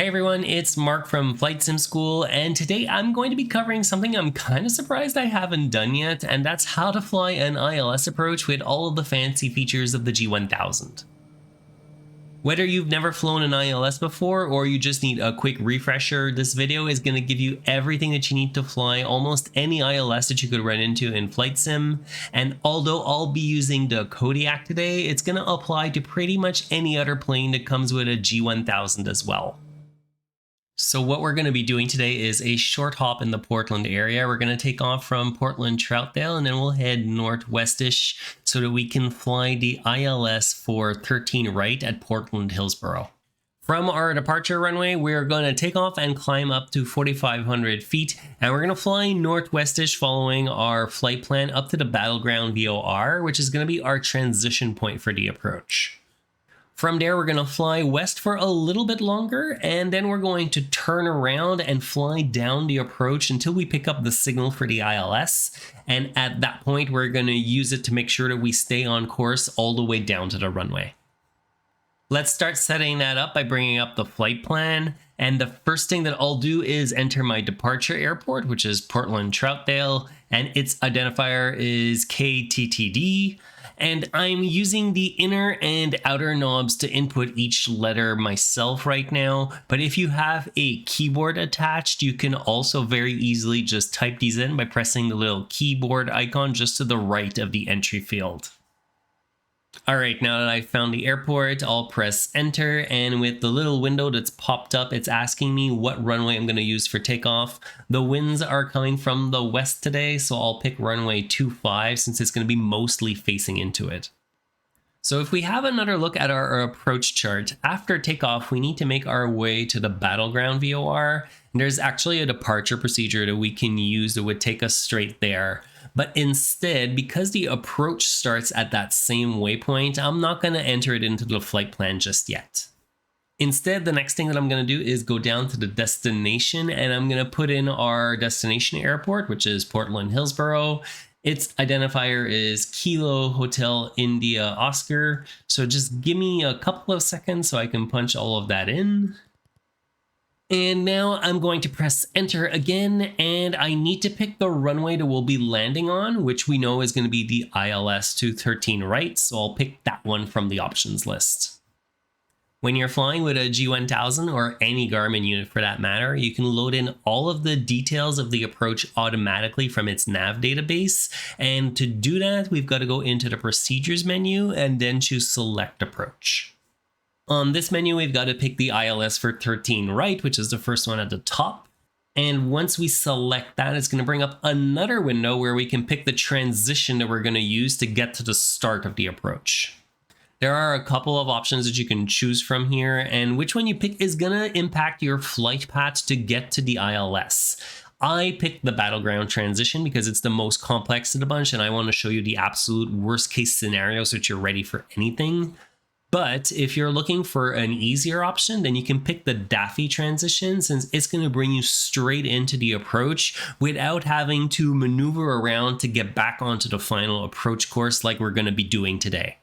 Hey everyone, it's Mark from Flight Sim School, and today I'm going to be covering something I'm kind of surprised I haven't done yet, and that's how to fly an ILS approach with all of the fancy features of the G1000. Whether you've never flown an ILS before or you just need a quick refresher, this video is going to give you everything that you need to fly almost any ILS that you could run into in Flight Sim. And although I'll be using the Kodiak today, it's going to apply to pretty much any other plane that comes with a G1000 as well. So what we're going to be doing today is a short hop in the Portland area. We're going to take off from Portland Troutdale and then we'll head northwestish so that we can fly the ILS for 13 right at Portland Hillsboro. From our departure runway, we're going to take off and climb up to 4,500 feet, and we're going to fly northwestish following our flight plan up to the Battleground VOR, which is going to be our transition point for the approach. From there, we're going to fly west for a little bit longer, and then we're going to turn around and fly down the approach until we pick up the signal for the ILS. And at that point, we're going to use it to make sure that we stay on course all the way down to the runway. Let's start setting that up by bringing up the flight plan. And the first thing that I'll do is enter my departure airport, which is Portland Troutdale, and its identifier is KTTD. And I'm using the inner and outer knobs to input each letter myself right now. But if you have a keyboard attached, you can also very easily just type these in by pressing the little keyboard icon just to the right of the entry field. All right, now that I've found the airport, I'll press enter, and with the little window that's popped up, it's asking me what runway I'm going to use for takeoff. The winds are coming from the west today, so I'll pick runway 25 since it's going to be mostly facing into it. So if we have another look at our approach chart, after takeoff, we need to make our way to the Battleground VOR. And there's actually a departure procedure that we can use that would take us straight there. But instead, because the approach starts at that same waypoint, I'm not going to enter it into the flight plan just yet. Instead, the next thing that I'm going to do is go down to the destination, and I'm going to put in our destination airport, which is Portland Hillsboro. Its identifier is Kilo Hotel India Oscar. So just give me a couple of seconds so I can punch all of that in. And now I'm going to press enter again, and I need to pick the runway that we'll be landing on, which we know is going to be the ILS 213 right, so I'll pick that one from the options list. When you're flying with a G1000 or any Garmin unit for that matter, you can load in all of the details of the approach automatically from its nav database, and to do that, we've got to go into the procedures menu and then choose select approach. On this menu, we've got to pick the ILS for 13 right, which is the first one at the top. And once we select that, it's going to bring up another window where we can pick the transition that we're going to use to get to the start of the approach. There are a couple of options that you can choose from here, and which one you pick is going to impact your flight path to get to the ILS. I picked the Battleground transition because it's the most complex of the bunch, and I want to show you the absolute worst case scenario so that you're ready for anything. But if you're looking for an easier option, then you can pick the Daffy transition since it's going to bring you straight into the approach without having to maneuver around to get back onto the final approach course like we're going to be doing today.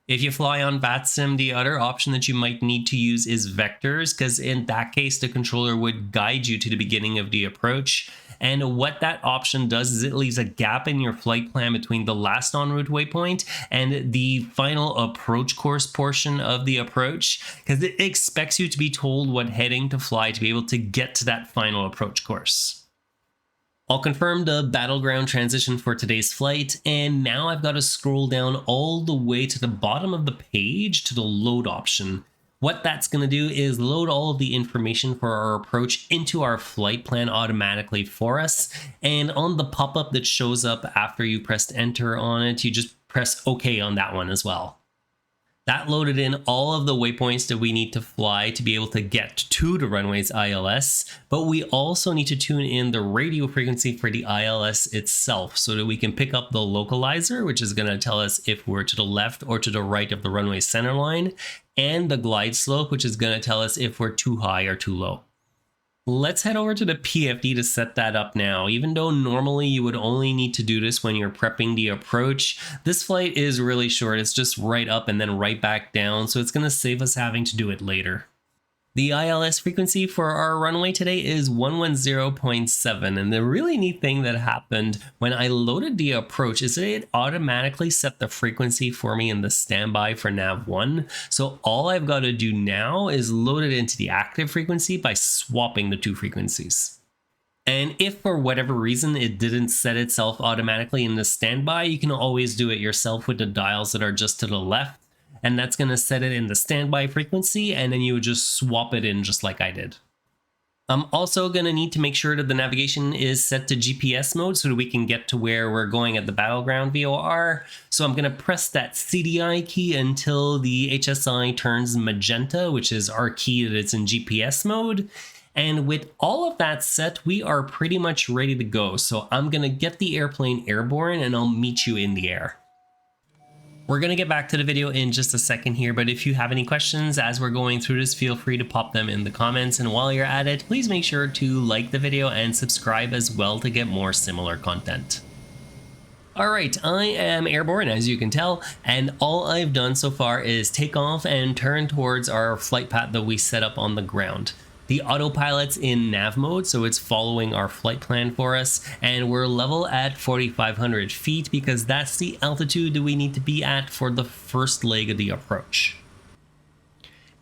If you fly on VATSIM, the other option that you might need to use is vectors, because in that case, the controller would guide you to the beginning of the approach. And what that option does is it leaves a gap in your flight plan between the last en route waypoint and the final approach course portion of the approach, because it expects you to be told what heading to fly to be able to get to that final approach course. I'll confirm the Battleground transition for today's flight, and now I've got to scroll down all the way to the bottom of the page to the load option. What that's going to do is load all of the information for our approach into our flight plan automatically for us, and on the pop-up that shows up after you pressed enter on it, you just press OK on that one as well. That loaded in all of the waypoints that we need to fly to be able to get to the runway's ILS, but we also need to tune in the radio frequency for the ILS itself so that we can pick up the Localizer, which is going to tell us if we're to the left or to the right of the runway center line, and the Glideslope, which is going to tell us if we're too high or too low. Let's head over to the PFD to set that up now. Even though normally you would only need to do this when you're prepping the approach, this flight is really short. It's just right up and then right back down, so it's going to save us having to do it later. The ILS frequency for our runway today is 110.7, and the really neat thing that happened when I loaded the approach is that it automatically set the frequency for me in the standby for nav1. So all I've got to do now is load it into the active frequency by swapping the two frequencies. And if for whatever reason it didn't set itself automatically in the standby, you can always do it yourself with the dials that are just to the left. And that's going to set it in the standby frequency, and then you would just swap it in just like I did. I'm also going to need to make sure that the navigation is set to GPS mode so that we can get to where we're going at the battleground VOR. So I'm going to press that CDI key until the HSI turns magenta, which is our key that it's in GPS mode. And with all of that set, we are pretty much ready to go. So I'm going to get the airplane airborne and I'll meet you in the air. We're going to get back to the video in just a second here, but if you have any questions as we're going through this, feel free to pop them in the comments. And while you're at it, please make sure to like the video and subscribe as well to get more similar content. Alright, I am airborne as you can tell, and all I've done so far is take off and turn towards our flight path that we set up on the ground. The autopilot's in nav mode, so it's following our flight plan for us, and we're level at 4,500 feet because that's the altitude that we need to be at for the first leg of the approach.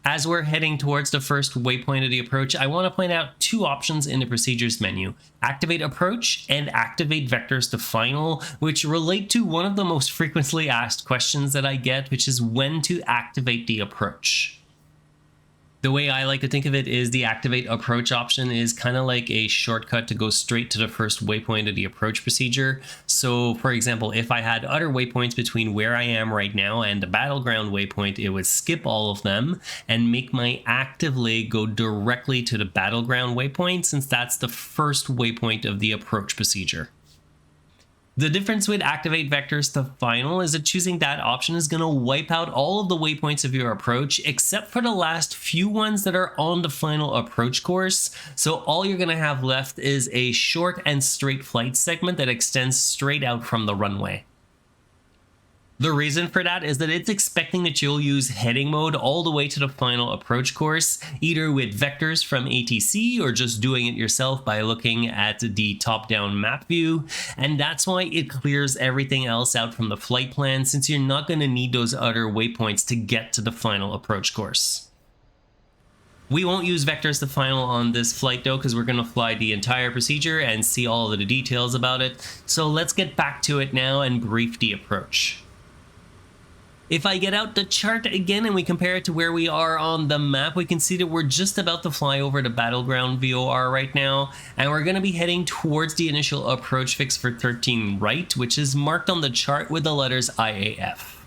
As we're heading towards the first waypoint of the approach, I want to point out two options in the procedures menu: activate approach and activate vectors to final, which relate to one of the most frequently asked questions that I get, which is when to activate the approach. The way I like to think of it is the activate approach option is kind of like a shortcut to go straight to the first waypoint of the approach procedure. So for example, if I had other waypoints between where I am right now and the battleground waypoint, it would skip all of them and make my active leg go directly to the battleground waypoint, since that's the first waypoint of the approach procedure. The difference with activate vectors to final is that choosing that option is going to wipe out all of the waypoints of your approach except for the last few ones that are on the final approach course. So all you're going to have left is a short and straight flight segment that extends straight out from the runway. The reason for that is that it's expecting that you'll use heading mode all the way to the final approach course, either with vectors from ATC or just doing it yourself by looking at the top-down map view, and that's why it clears everything else out from the flight plan, since you're not going to need those other waypoints to get to the final approach course. We won't use vectors to final on this flight though, because we're going to fly the entire procedure and see all of the details about it, so let's get back to it now and brief the approach. If I get out the chart again and we compare it to where we are on the map, we can see that we're just about to fly over the battleground VOR right now, and we're going to be heading towards the initial approach fix for 13 right, which is marked on the chart with the letters IAF.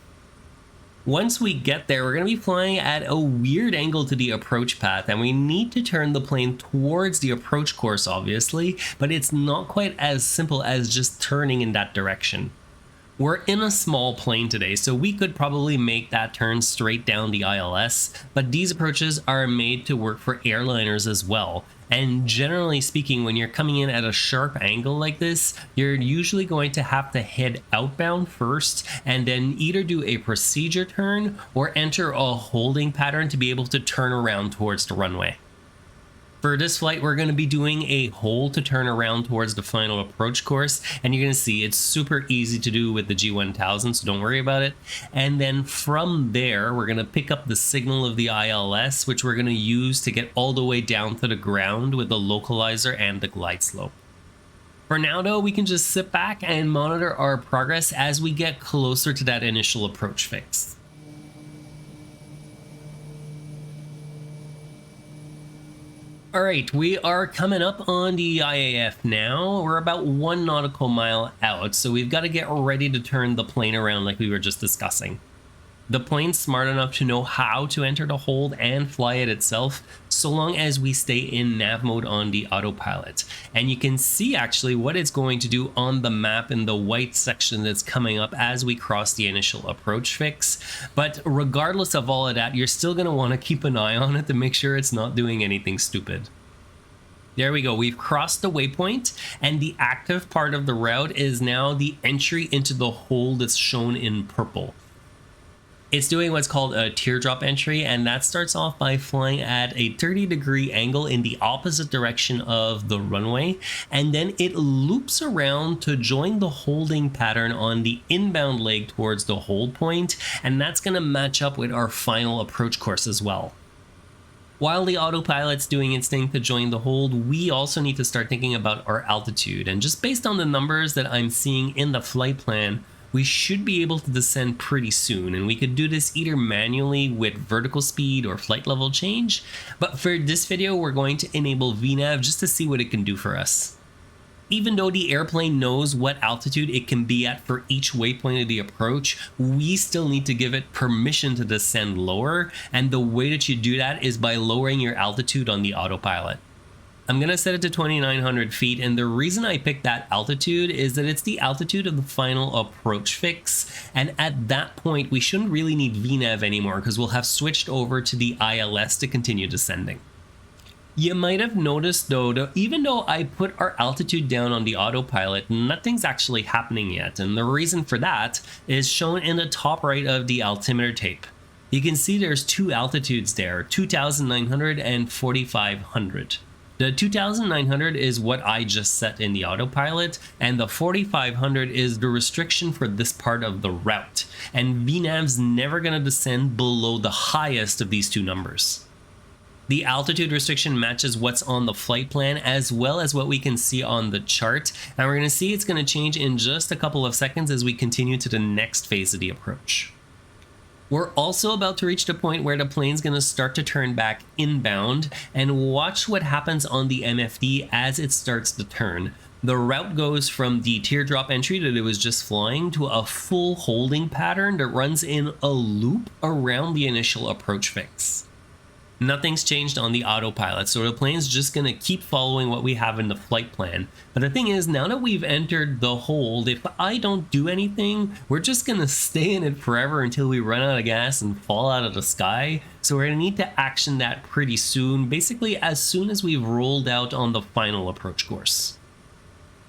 Once we get there, we're going to be flying at a weird angle to the approach path, and we need to turn the plane towards the approach course obviously, but it's not quite as simple as just turning in that direction. We're in a small plane today, so we could probably make that turn straight down the ILS, but these approaches are made to work for airliners as well. And generally speaking, when you're coming in at a sharp angle like this, you're usually going to have to head outbound first and then either do a procedure turn or enter a holding pattern to be able to turn around towards the runway. For this flight, we're going to be doing a hold to turn around towards the final approach course, and you're going to see it's super easy to do with the G1000, so don't worry about it. And then from there, we're going to pick up the signal of the ILS, which we're going to use to get all the way down to the ground with the Localizer and the Glideslope. For now though, we can just sit back and monitor our progress as we get closer to that initial approach fix. Alright, we are coming up on the IAF now. We're about 1 nautical mile out, so we've got to get ready to turn the plane around like we were just discussing. The plane's smart enough to know how to enter the hold and fly it itself, so long as we stay in nav mode on the autopilot. And you can see actually what it's going to do on the map in the white section that's coming up as we cross the initial approach fix. But regardless of all of that, you're still going to want to keep an eye on it to make sure it's not doing anything stupid. There we go, we've crossed the waypoint, and the active part of the route is now the entry into the hold that's shown in purple. It's doing what's called a teardrop entry, and that starts off by flying at a 30-degree angle in the opposite direction of the runway, and then it loops around to join the holding pattern on the inbound leg towards the hold point, and that's going to match up with our final approach course as well. While the autopilot's doing its thing to join the hold, we also need to start thinking about our altitude, and just based on the numbers that I'm seeing in the flight plan, we should be able to descend pretty soon, and we could do this either manually with vertical speed or flight level change, but for this video we're going to enable VNAV just to see what it can do for us. Even though the airplane knows what altitude it can be at for each waypoint of the approach, we still need to give it permission to descend lower, and the way that you do that is by lowering your altitude on the autopilot. I'm going to set it to 2,900 feet, and the reason I picked that altitude is that it's the altitude of the final approach fix, and at that point we shouldn't really need VNAV anymore because we'll have switched over to the ILS to continue descending. You might have noticed though that even though I put our altitude down on the autopilot, nothing's actually happening yet, and the reason for that is shown in the top right of the altimeter tape. You can see there's two altitudes there, 2,900 and 4,500. The 2,900 is what I just set in the autopilot, and the 4,500 is the restriction for this part of the route, and VNAV's never going to descend below the highest of these two numbers. The altitude restriction matches what's on the flight plan as well as what we can see on the chart, and we're going to see it's going to change in just a couple of seconds as we continue to the next phase of the approach. We're also about to reach the point where the plane's going to start to turn back inbound, and watch what happens on the MFD as it starts to turn. The route goes from the teardrop entry that it was just flying to a full holding pattern that runs in a loop around the initial approach fix. Nothing's changed on the autopilot, so the plane's just going to keep following what we have in the flight plan. But the thing is, now that we've entered the hold, if I don't do anything, we're just going to stay in it forever until we run out of gas and fall out of the sky. So we're going to need to action that pretty soon, basically as soon as we've rolled out on the final approach course.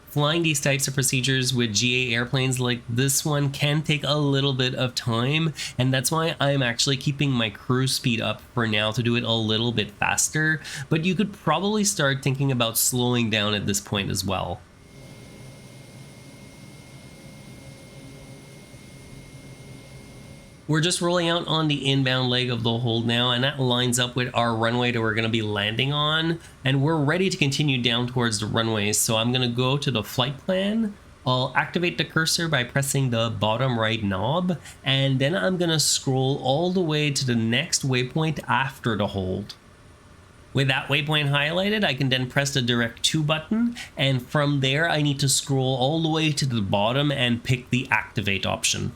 Flying these types of procedures with GA airplanes like this one can take a little bit of time, and that's why I'm actually keeping my cruise speed up for now to do it a little bit faster, but you could probably start thinking about slowing down at this point as well. We're just rolling out on the inbound leg of the hold now, and that lines up with our runway that we're going to be landing on, and we're ready to continue down towards the runways. So I'm going to go to the flight plan. I'll activate the cursor by pressing the bottom right knob, and then I'm going to scroll all the way to the next waypoint after the hold. With that waypoint highlighted, I can then press the direct to button, and from there I need to scroll all the way to the bottom and pick the activate option.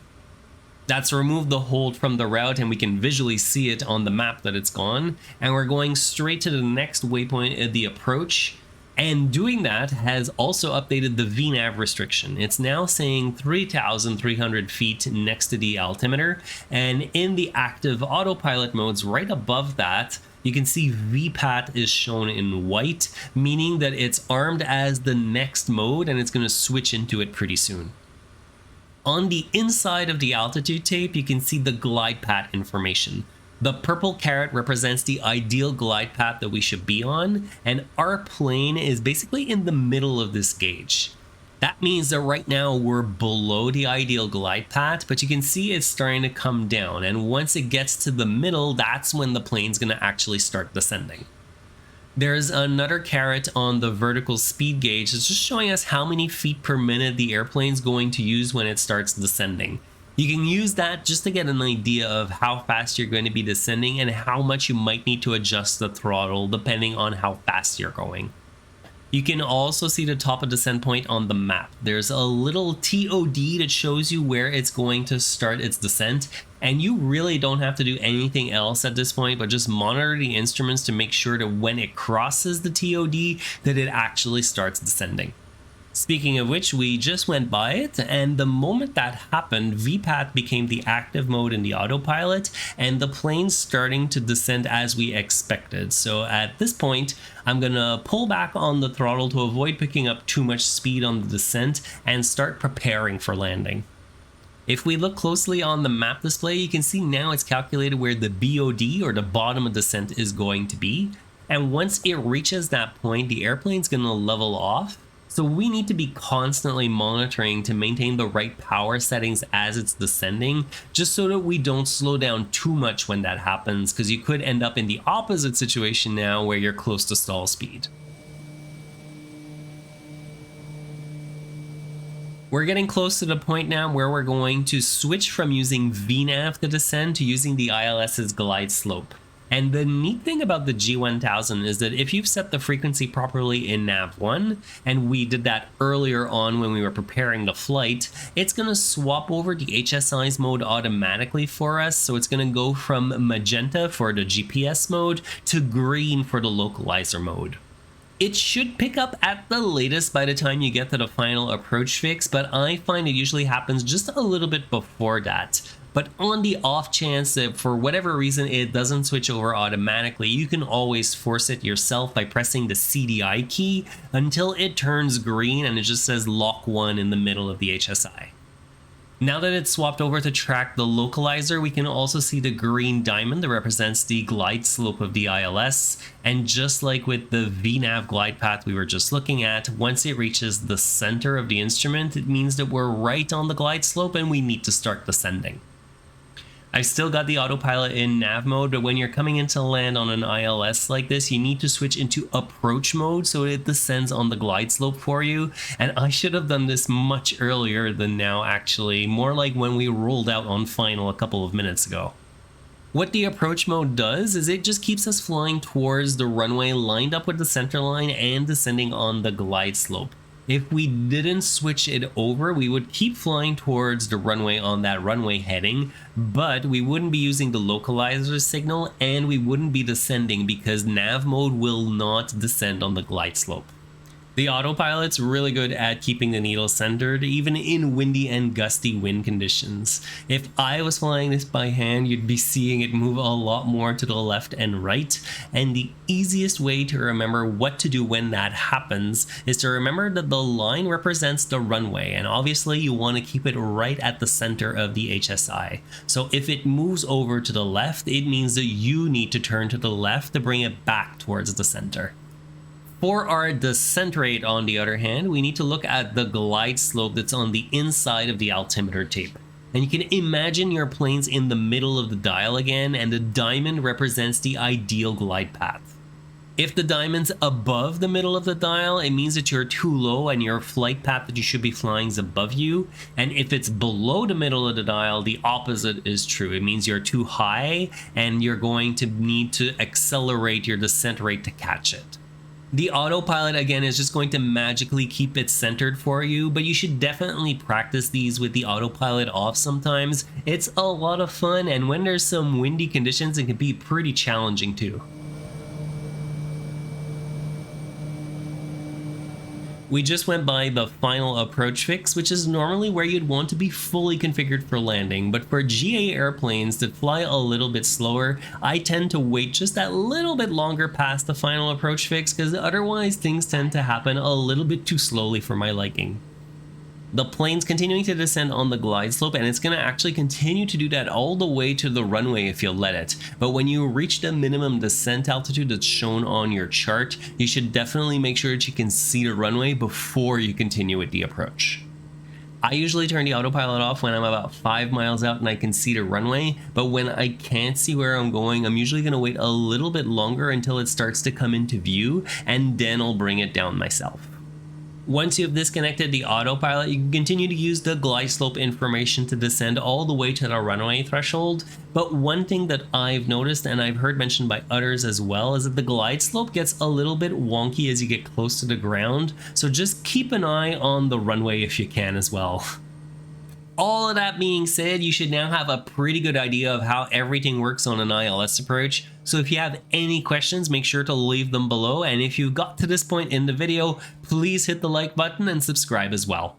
That's removed the hold from the route, and we can visually see it on the map that it's gone, and we're going straight to the next waypoint of the approach, and doing that has also updated the VNAV restriction. It's now saying 3,300 feet next to the altimeter, and in the active autopilot modes right above that, you can see VPAT is shown in white, meaning that it's armed as the next mode and it's going to switch into it pretty soon. On the inside of the altitude tape, you can see the glide path information. The purple caret represents the ideal glide path that we should be on, and our plane is basically in the middle of this gauge. That means that right now we're below the ideal glide path, but you can see it's starting to come down, and once it gets to the middle, that's when the plane's going to actually start descending. There's another caret on the vertical speed gauge. It's just showing us how many feet per minute the airplane's going to use when it starts descending. You can use that just to get an idea of how fast you're going to be descending and how much you might need to adjust the throttle depending on how fast you're going. You can also see the top of descent point on the map. There's a little TOD that shows you where it's going to start its descent, and you really don't have to do anything else at this point but just monitor the instruments to make sure that when it crosses the TOD that it actually starts descending. Speaking of which, we just went by it, and the moment that happened, VPAT became the active mode in the autopilot, and the plane's starting to descend as we expected. So at this point, I'm gonna pull back on the throttle to avoid picking up too much speed on the descent and start preparing for landing. If we look closely on the map display, you can see now it's calculated where the BOD, or the bottom of descent, is going to be. And once it reaches that point, the airplane's going to level off. So we need to be constantly monitoring to maintain the right power settings as it's descending, just so that we don't slow down too much when that happens, because you could end up in the opposite situation now where you're close to stall speed. We're getting close to the point now where we're going to switch from using VNAV to descend to using the ILS's Glideslope. And the neat thing about the G1000 is that if you've set the frequency properly in nav1, and we did that earlier on when we were preparing the flight, it's going to swap over to HSI's mode automatically for us. So it's going to go from magenta for the GPS mode to green for the localizer mode. It should pick up at the latest by the time you get to the final approach fix, but I find it usually happens just a little bit before that. But on the off chance that for whatever reason it doesn't switch over automatically, you can always force it yourself by pressing the CDI key until it turns green and it just says lock 1 in the middle of the HSI. Now that it's swapped over to track the localizer, we can also see the green diamond that represents the glide slope of the ILS. And just like with the VNAV glide path we were just looking at, once it reaches the center of the instrument, it means that we're right on the glide slope and we need to start descending. I've still got the autopilot in nav mode, but when you're coming into land on an ILS like this, you need to switch into approach mode so it descends on the glide slope for you. And I should have done this much earlier than now, actually, more like when we rolled out on final a couple of minutes ago. What the approach mode does is it just keeps us flying towards the runway lined up with the center line and descending on the glide slope. If we didn't switch it over, we would keep flying towards the runway on that runway heading, but we wouldn't be using the localizer signal and we wouldn't be descending because nav mode will not descend on the glide slope. The autopilot's really good at keeping the needle centered, even in windy and gusty wind conditions. If I was flying this by hand, you'd be seeing it move a lot more to the left and right, and the easiest way to remember what to do when that happens is to remember that the line represents the runway, and obviously you want to keep it right at the center of the HSI. So if it moves over to the left, it means that you need to turn to the left to bring it back towards the center. For our descent rate, on the other hand, we need to look at the glide slope that's on the inside of the altimeter tape. And you can imagine your plane's in the middle of the dial again, and the diamond represents the ideal glide path. If the diamond's above the middle of the dial, it means that you're too low and your flight path that you should be flying is above you. And if it's below the middle of the dial, the opposite is true. It means you're too high and you're going to need to accelerate your descent rate to catch it. The autopilot again is just going to magically keep it centered for you, but you should definitely practice these with the autopilot off sometimes. It's a lot of fun, and when there's some windy conditions, it can be pretty challenging too. We just went by the final approach fix, which is normally where you'd want to be fully configured for landing, but for GA airplanes that fly a little bit slower, I tend to wait just that little bit longer past the final approach fix because otherwise things tend to happen a little bit too slowly for my liking. The plane's continuing to descend on the glide slope, and it's going to actually continue to do that all the way to the runway if you'll let it. But when you reach the minimum descent altitude that's shown on your chart, you should definitely make sure that you can see the runway before you continue with the approach. I usually turn the autopilot off when I'm about 5 miles out and I can see the runway, but when I can't see where I'm going, I'm usually going to wait a little bit longer until it starts to come into view, and then I'll bring it down myself. Once you've disconnected the autopilot, you can continue to use the glide slope information to descend all the way to the runway threshold. But one thing that I've noticed, and I've heard mentioned by others as well, is that the glide slope gets a little bit wonky as you get close to the ground. So just keep an eye on the runway if you can as well. All of that being said, you should now have a pretty good idea of how everything works on an ILS approach. So if you have any questions, make sure to leave them below. And if you got to this point in the video, please hit the like button and subscribe as well.